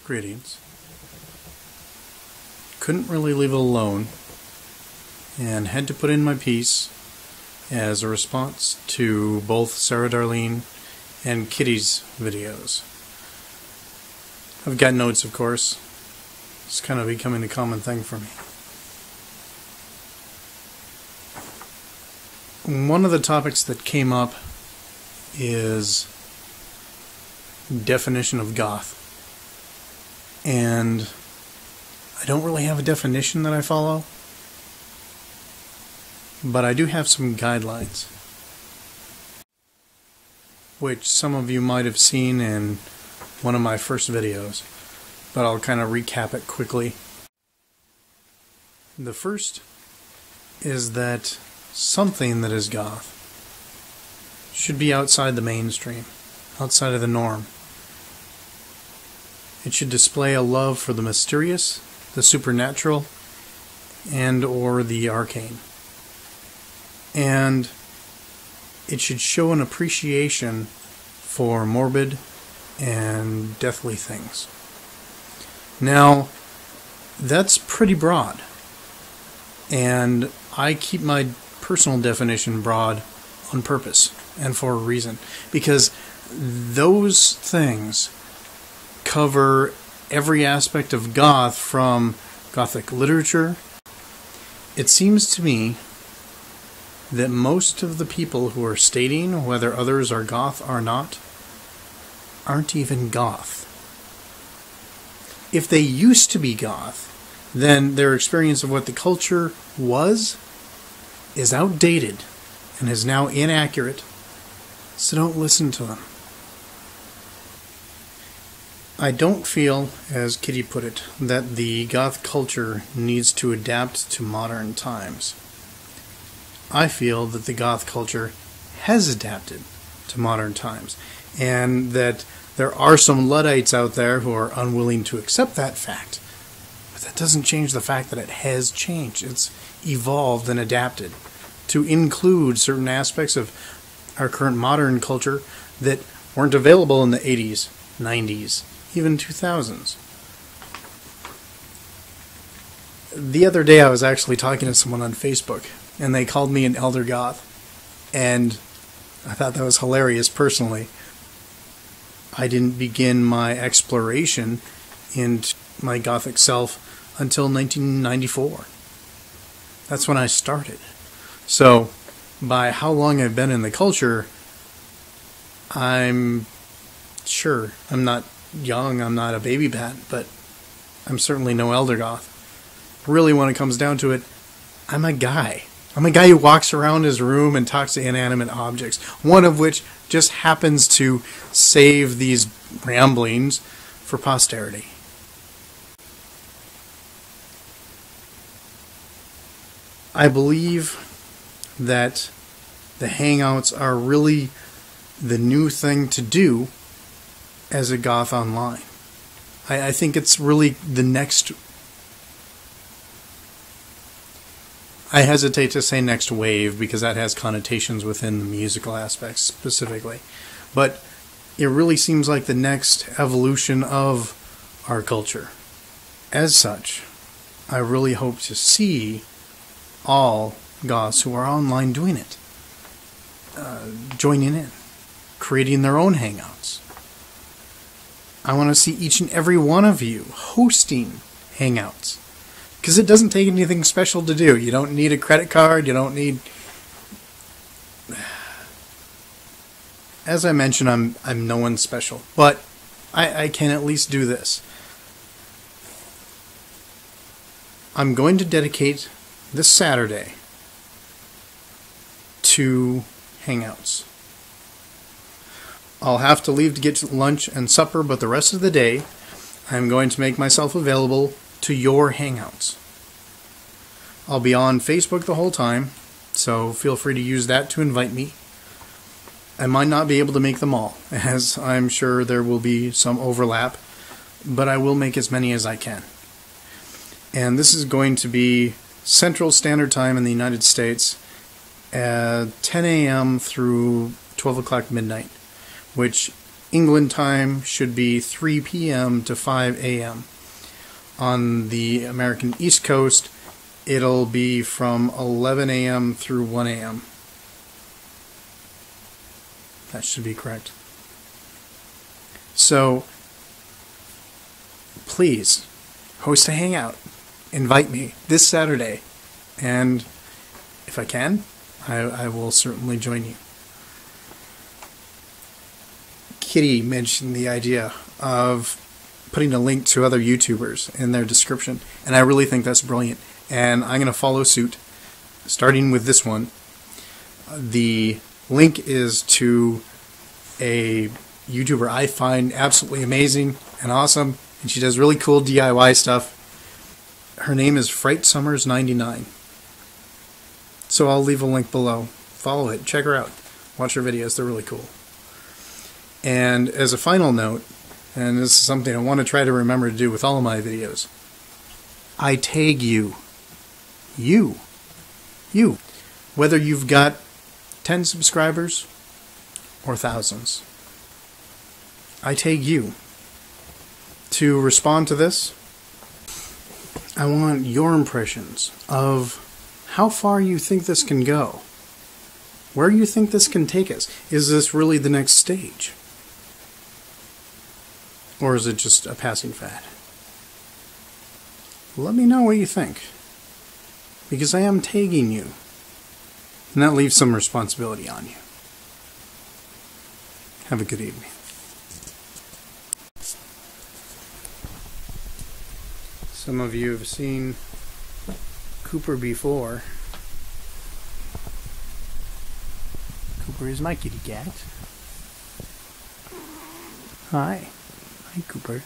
Greetings. Couldn't really leave it alone and had to put in my piece as a response to both Sarah Darlene and Kitty's videos. I've got notes, of course. It's kind of becoming a common thing for me. One of the topics that came up is definition of goth. And I don't really have a definition that I follow, but I do have some guidelines, which some of you might have seen in one of my first videos, but I'll kind of recap it quickly. The first is that something that is goth should be outside the mainstream, outside of the norm. It should display a love for the mysterious, the supernatural, and or the arcane. And it should show an appreciation for morbid and deathly things. Now, that's pretty broad. And I keep my personal definition broad on purpose and for a reason. Because those things cover every aspect of goth, from Gothic literature. It seems to me that most of the people who are stating whether others are goth or not aren't even goth. If they used to be goth, then their experience of what the culture was is outdated and is now inaccurate, so don't listen to them. I don't feel, as Kitty put it, that the goth culture needs to adapt to modern times. I feel that the goth culture has adapted to modern times, and that there are some Luddites out there who are unwilling to accept that fact. But that doesn't change the fact that it has changed. It's evolved and adapted to include certain aspects of our current modern culture that weren't available in the 80s, 90s, even 2000s. The other day I was actually talking to someone on Facebook, and they called me an elder goth, and I thought that was hilarious personally. I didn't begin my exploration into my gothic self until 1994. That's when I started. So, by how long I've been in the culture, I'm sure I'm not young, I'm not a baby bat, but I'm certainly no elder goth. Really, when it comes down to it, I'm a guy. I'm a guy who walks around his room and talks to inanimate objects, one of which just happens to save these ramblings for posterity. I believe that the Hangouts are really the new thing to do as a goth online. I think it's really the next... I hesitate to say next wave because that has connotations within the musical aspects specifically. But it really seems like the next evolution of our culture. As such, I really hope to see all goths who are online doing it, joining in, creating their own hangouts. I want to see each and every one of you hosting hangouts, because it doesn't take anything special to do. You don't need a credit card. You don't need... As I mentioned, I'm no one special, but I can at least do this. I'm going to dedicate this Saturday to hangouts. I'll have to leave to get to lunch and supper, but the rest of the day I'm going to make myself available to your hangouts. I'll be on Facebook the whole time, so feel free to use that to invite me. I might not be able to make them all, as I'm sure there will be some overlap, but I will make as many as I can. And this is going to be Central Standard Time in the United States at 10 a.m. through 12 o'clock midnight, which England time should be 3 p.m. to 5 a.m. On the American East Coast, it'll be from 11 a.m. through 1 a.m. That should be correct. So, please, host a hangout. Invite me this Saturday. And if I can, I will certainly join you. Kitty mentioned the idea of putting a link to other YouTubers in their description, and I really think that's brilliant. And I'm going to follow suit, starting with this one. The link is to a YouTuber I find absolutely amazing and awesome, and she does really cool DIY stuff. Her name is FrightSummers99. So I'll leave a link below. Follow it, check her out, watch her videos, they're really cool. And as a final note, and this is something I want to try to remember to do with all of my videos, I tag you. You. Whether you've got 10 subscribers or thousands. I tag you. To respond to this, I want your impressions of how far you think this can go. Where you think this can take us. Is this really the next stage? Or is it just a passing fad? Let me know what you think. Because I am tagging you. And that leaves some responsibility on you. Have a good evening. Some of you have seen Cooper before. Cooper is my kitty cat. Hi. Hi, Cooper.